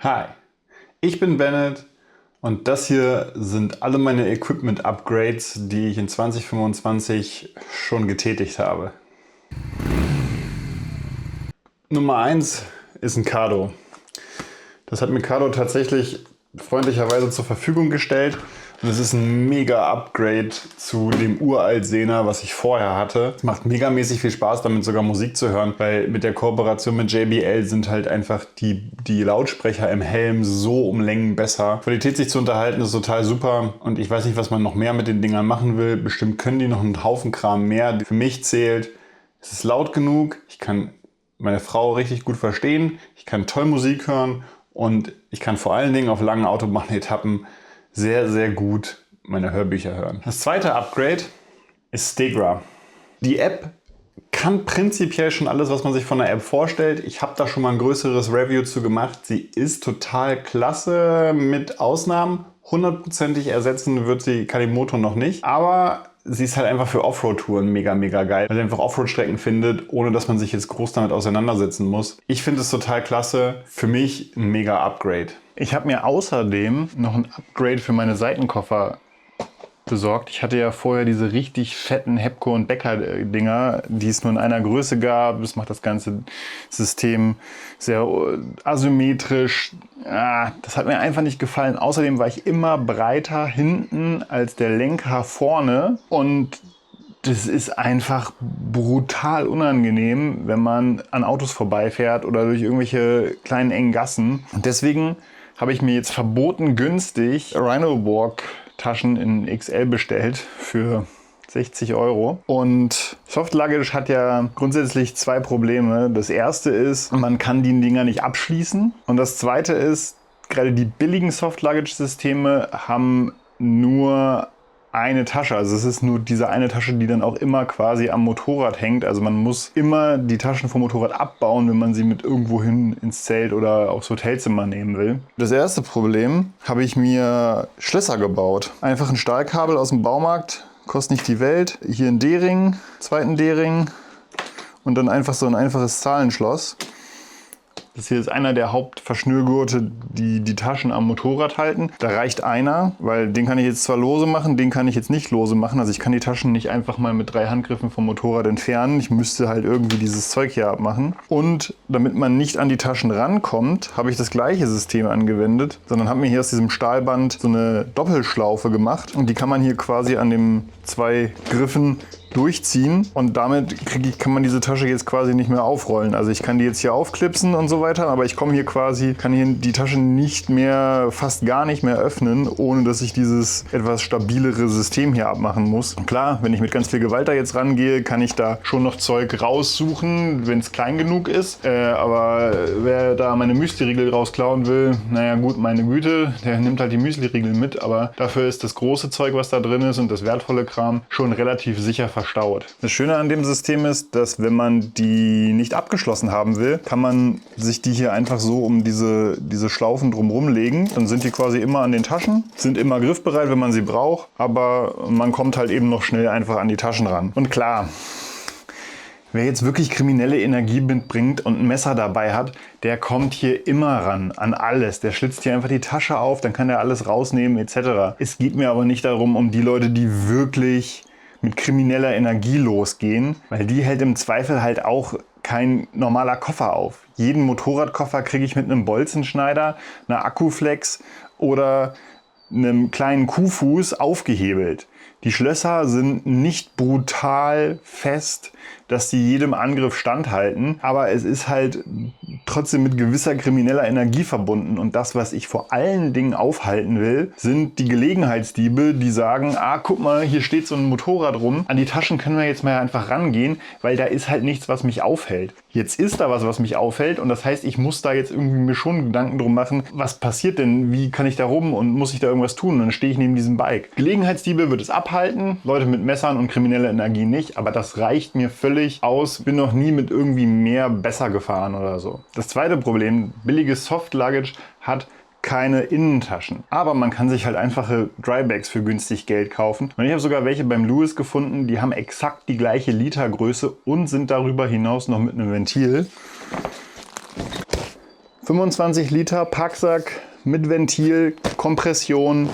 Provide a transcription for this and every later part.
Hi, ich bin Bennett und das hier sind alle meine Equipment-Upgrades, die ich in 2025 schon getätigt habe. Nummer 1 ist ein Cardo. Das hat mir Cardo tatsächlich freundlicherweise zur Verfügung gestellt. Und es ist ein mega Upgrade zu dem uralt Sena, was ich vorher hatte. Es macht megamäßig viel Spaß, damit sogar Musik zu hören, weil mit der Kooperation mit JBL sind halt einfach die Lautsprecher im Helm so um Längen besser. Qualität, sich zu unterhalten, ist total super. Und ich weiß nicht, was man noch mehr mit den Dingern machen will. Bestimmt können die noch einen Haufen Kram mehr. Für mich zählt, es ist laut genug, ich kann meine Frau richtig gut verstehen, ich kann toll Musik hören und ich kann vor allen Dingen auf langen Autobahnetappen sehr, sehr gut meine Hörbücher hören. Das zweite Upgrade ist Stegra. Die App kann prinzipiell schon alles, was man sich von der App vorstellt. Ich habe da schon mal ein größeres Review zu gemacht. Sie ist total klasse mit Ausnahmen. 100%ig ersetzen wird sie Kalimoto noch nicht. Aber sie ist halt einfach für Offroad-Touren mega, mega geil, weil sie einfach Offroad-Strecken findet, ohne dass man sich jetzt groß damit auseinandersetzen muss. Ich finde es total klasse. Für mich ein mega Upgrade. Ich habe mir außerdem noch ein Upgrade für meine Seitenkoffer besorgt. Ich hatte ja vorher diese richtig fetten Hepco und Becker Dinger, die es nur in einer Größe gab. Das macht das ganze System sehr asymmetrisch. Das hat mir einfach nicht gefallen. Außerdem war ich immer breiter hinten als der Lenker vorne und das ist einfach brutal unangenehm, wenn man an Autos vorbeifährt oder durch irgendwelche kleinen engen Gassen. Und deswegen habe ich mir jetzt verboten günstig Rhino-Walk Taschen in XL bestellt für 60 €. Und Soft Luggage hat ja grundsätzlich zwei Probleme. Das erste ist, man kann die Dinger nicht abschließen. Und das zweite ist, gerade die billigen Soft Luggage Systeme haben nur eine Tasche. Also es ist nur diese eine Tasche, die dann auch immer quasi am Motorrad hängt. Also man muss immer die Taschen vom Motorrad abbauen, wenn man sie mit irgendwohin ins Zelt oder aufs Hotelzimmer nehmen will. Das erste Problem, habe ich mir Schlösser gebaut. Einfach ein Stahlkabel aus dem Baumarkt, kostet nicht die Welt. Hier ein D-Ring, zweiten D-Ring und dann einfach so ein einfaches Zahlenschloss. Das hier ist einer der Hauptverschnürgurte, die die Taschen am Motorrad halten. Da reicht einer, weil den kann ich jetzt zwar lose machen, den kann ich jetzt nicht lose machen. Also ich kann die Taschen nicht einfach mal mit 3 Handgriffen vom Motorrad entfernen. Ich müsste halt irgendwie dieses Zeug hier abmachen. Und damit man nicht an die Taschen rankommt, habe ich das gleiche System angewendet, sondern habe mir hier aus diesem Stahlband so eine Doppelschlaufe gemacht. Und die kann man hier quasi an den 2 Griffen durchziehen und damit kann man diese Tasche jetzt quasi nicht mehr aufrollen. Also ich kann die jetzt hier aufklipsen und so weiter, aber ich komme hier quasi, kann hier die Tasche nicht mehr, fast gar nicht mehr öffnen, ohne dass ich dieses etwas stabilere System hier abmachen muss. Klar, wenn ich mit ganz viel Gewalt da jetzt rangehe, kann ich da schon noch Zeug raussuchen, wenn es klein genug ist. Aber wer da meine Müsli-Riegel rausklauen will, naja gut, meine Güte, der nimmt halt die Müsli-Riegel mit, aber dafür ist das große Zeug, was da drin ist und das wertvolle Kram schon relativ sicher verstaut. Das Schöne an dem System ist, dass wenn man die nicht abgeschlossen haben will, kann man sich die hier einfach so um diese Schlaufen drumherum legen. Dann sind die quasi immer an den Taschen, sind immer griffbereit, wenn man sie braucht, aber man kommt halt eben noch schnell einfach an die Taschen ran. Und klar, wer jetzt wirklich kriminelle Energie mitbringt und ein Messer dabei hat, der kommt hier immer ran, an alles. Der schlitzt hier einfach die Tasche auf, dann kann er alles rausnehmen etc. Es geht mir aber nicht darum, um die Leute, die wirklich mit krimineller Energie losgehen, weil die hält im Zweifel halt auch kein normaler Koffer auf. Jeden Motorradkoffer kriege ich mit einem Bolzenschneider, einer Akkuflex oder einem kleinen Kuhfuß aufgehebelt. Die Schlösser sind nicht brutal fest, dass sie jedem Angriff standhalten, aber es ist halt trotzdem mit gewisser krimineller Energie verbunden. Und das, was ich vor allen Dingen aufhalten will, sind die Gelegenheitsdiebe, die sagen, guck mal, hier steht so ein Motorrad rum, an die Taschen können wir jetzt mal einfach rangehen, weil da ist halt nichts, was mich aufhält. Jetzt ist da was mich aufhält und das heißt, ich muss da jetzt irgendwie mir schon Gedanken drum machen, was passiert denn, wie kann ich da rum und muss ich da irgendwas tun? Und dann stehe ich neben diesem Bike. Gelegenheitsdiebe wird es abhalten, Leute mit Messern und kriminelle Energie nicht, aber das reicht mir völlig aus. Bin noch nie mit irgendwie mehr besser gefahren oder so. Das zweite Problem, billiges Soft Luggage hat keine Innentaschen. Aber man kann sich halt einfache Drybags für günstig Geld kaufen. Und ich habe sogar welche beim Lewis gefunden, die haben exakt die gleiche Litergröße und sind darüber hinaus noch mit einem Ventil. 25 Liter Packsack mit Ventil, Kompression,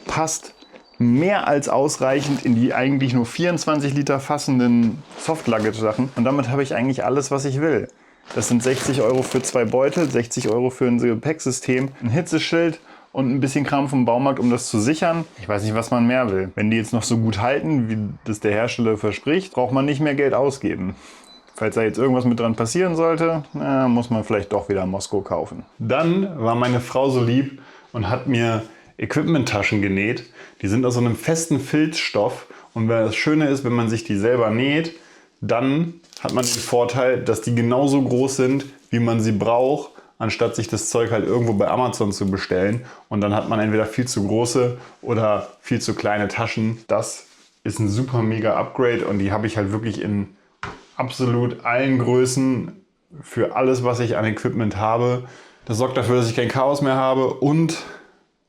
passt mehr als ausreichend in die eigentlich nur 24 Liter fassenden Soft-Luggage-Sachen. Und damit habe ich eigentlich alles, was ich will. Das sind 60 € für 2 Beutel, 60 € für ein Gepäcksystem, ein Hitzeschild und ein bisschen Kram vom Baumarkt, um das zu sichern. Ich weiß nicht, was man mehr will. Wenn die jetzt noch so gut halten, wie das der Hersteller verspricht, braucht man nicht mehr Geld ausgeben. Falls da jetzt irgendwas mit dran passieren sollte, muss man vielleicht doch wieder Moskau kaufen. Dann war meine Frau so lieb und hat mir Equipment-Taschen genäht. Die sind aus so einem festen Filzstoff. Und das Schöne ist, wenn man sich die selber näht, dann hat man den Vorteil, dass die genauso groß sind, wie man sie braucht, anstatt sich das Zeug halt irgendwo bei Amazon zu bestellen. Und dann hat man entweder viel zu große oder viel zu kleine Taschen. Das ist ein super mega Upgrade und die habe ich halt wirklich in absolut allen Größen für alles, was ich an Equipment habe. Das sorgt dafür, dass ich kein Chaos mehr habe und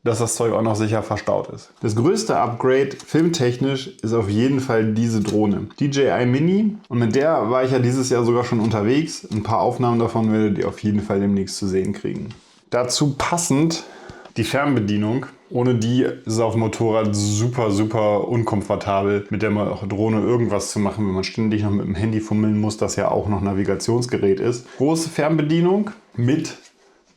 dass das Zeug auch noch sicher verstaut ist. Das größte Upgrade filmtechnisch ist auf jeden Fall diese Drohne. DJI Mini, und mit der war ich ja dieses Jahr sogar schon unterwegs. Ein paar Aufnahmen davon werdet ihr auf jeden Fall demnächst zu sehen kriegen. Dazu passend die Fernbedienung. Ohne die ist es auf dem Motorrad super, super unkomfortabel, mit der Drohne irgendwas zu machen, wenn man ständig noch mit dem Handy fummeln muss, das ja auch noch Navigationsgerät ist. Große Fernbedienung mit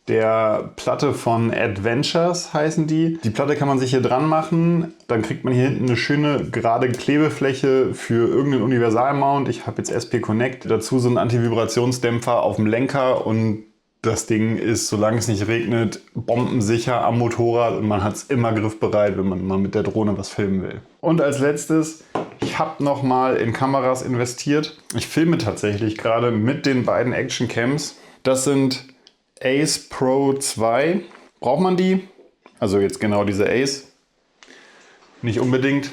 der Platte von Adventures heißen die. Die Platte kann man sich hier dran machen. Dann kriegt man hier hinten eine schöne gerade Klebefläche für irgendeinen Universalmount. Ich habe jetzt SP Connect. Dazu so einen Antivibrationsdämpfer auf dem Lenker und das Ding ist, solange es nicht regnet, bombensicher am Motorrad und man hat es immer griffbereit, wenn man mal mit der Drohne was filmen will. Und als letztes, ich habe nochmal in Kameras investiert. Ich filme tatsächlich gerade mit den beiden Action Cams. Das sind Ace Pro 2. Braucht man die? Also jetzt genau diese Ace. Nicht unbedingt.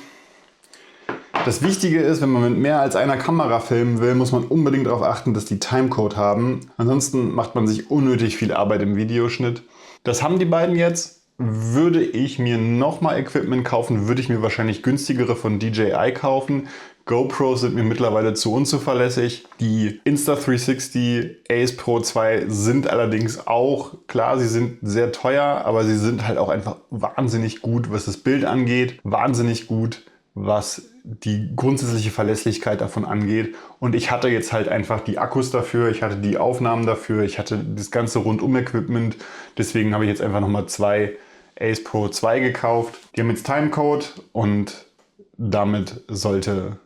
Das Wichtige ist, wenn man mit mehr als einer Kamera filmen will, muss man unbedingt darauf achten, dass die Timecode haben. Ansonsten macht man sich unnötig viel Arbeit im Videoschnitt. Das haben die beiden jetzt. Würde ich mir nochmal Equipment kaufen, würde ich mir wahrscheinlich günstigere von DJI kaufen. GoPros sind mir mittlerweile zu unzuverlässig. Die Insta360 Ace Pro 2 sind allerdings auch, klar, sie sind sehr teuer, aber sie sind halt auch einfach wahnsinnig gut, was das Bild angeht. Wahnsinnig gut, was die grundsätzliche Verlässlichkeit davon angeht. Und ich hatte jetzt halt einfach die Akkus dafür, ich hatte die Aufnahmen dafür, ich hatte das ganze Rundum-Equipment. Deswegen habe ich jetzt einfach nochmal 2 Ace Pro 2 gekauft. Die haben jetzt Timecode und damit sollte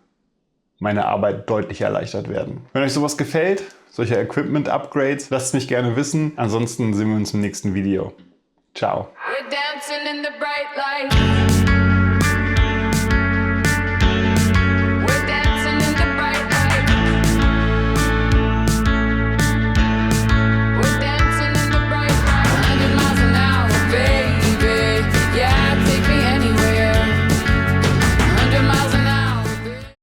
meine Arbeit deutlich erleichtert werden. Wenn euch sowas gefällt, solche Equipment-Upgrades, lasst es mich gerne wissen. Ansonsten sehen wir uns im nächsten Video. Ciao.